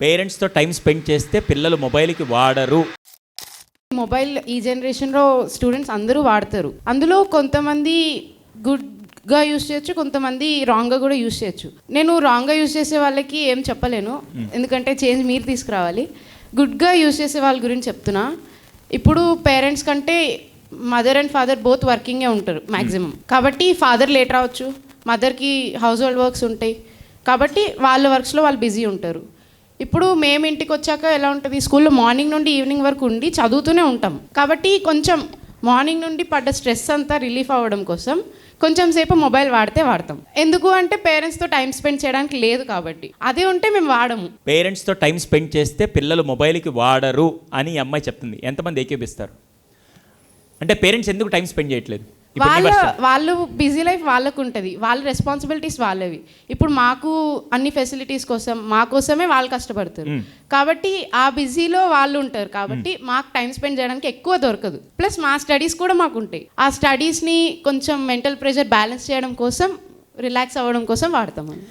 పేరెంట్స్తో time spend చేస్తే పిల్లలు మొబైల్కి వాడరు. మొబైల్ ఈ జనరేషన్లో స్టూడెంట్స్ అందరూ వాడతారు. అందులో కొంతమంది గుడ్గా యూస్ చేయొచ్చు, కొంతమంది రాంగ్గా కూడా యూస్ చేయొచ్చు. నేను రాంగ్గా యూస్ చేసే వాళ్ళకి ఏం చెప్పలేను, ఎందుకంటే చేంజ్ మీరు తీసుకురావాలి. గుడ్గా యూస్ చేసే వాళ్ళ గురించి చెప్తున్నా. ఇప్పుడు పేరెంట్స్ కంటే మదర్ అండ్ ఫాదర్ బోత్ వర్కింగే ఉంటారు మ్యాక్సిమం. కాబట్టి ఫాదర్ లేట్ రావచ్చు, మదర్కి హౌస్ హోల్డ్ వర్క్స్ ఉంటాయి, కాబట్టి వాళ్ళ వర్క్స్లో వాళ్ళు బిజీ ఉంటారు. ఇప్పుడు మేము ఇంటికి వచ్చాక ఎలా ఉంటుంది, స్కూల్లో మార్నింగ్ నుండి ఈవినింగ్ వరకు ఉండి చదువుతూనే ఉంటాం. కాబట్టి కొంచెం మార్నింగ్ నుండి పడ్డ స్ట్రెస్ అంతా రిలీఫ్ అవ్వడం కోసం కొంచెం సేపు మొబైల్ వాడతాం. ఎందుకు అంటే పేరెంట్స్తో టైం స్పెండ్ చేయడానికి లేదు కాబట్టి. అదే ఉంటే మేము వాడము. పేరెంట్స్తో టైం స్పెండ్ చేస్తే పిల్లలు మొబైల్కి వాడరు అని ఈ అమ్మాయి చెప్తుంది. ఎంతమంది ఏకీపిస్తారు? అంటే పేరెంట్స్ ఎందుకు టైం స్పెండ్ చేయట్లేదు? వాళ్ళు బిజీ లైఫ్ వాళ్ళకు ఉంటుంది, వాళ్ళ రెస్పాన్సిబిలిటీస్ వాళ్ళవి. ఇప్పుడు మాకు అన్ని ఫెసిలిటీస్ కోసం మా కోసమే వాళ్ళు కష్టపడతారు, కాబట్టి ఆ బిజీలో వాళ్ళు ఉంటారు. కాబట్టి మాకు టైం స్పెండ్ చేయడానికి ఎక్కువ దొరకదు. ప్లస్ మా స్టడీస్ కూడా మాకు ఉంటాయి. ఆ స్టడీస్ని కొంచెం మెంటల్ ప్రెషర్ బ్యాలెన్స్ చేయడం కోసం, రిలాక్స్ అవ్వడం కోసం వాడతామని.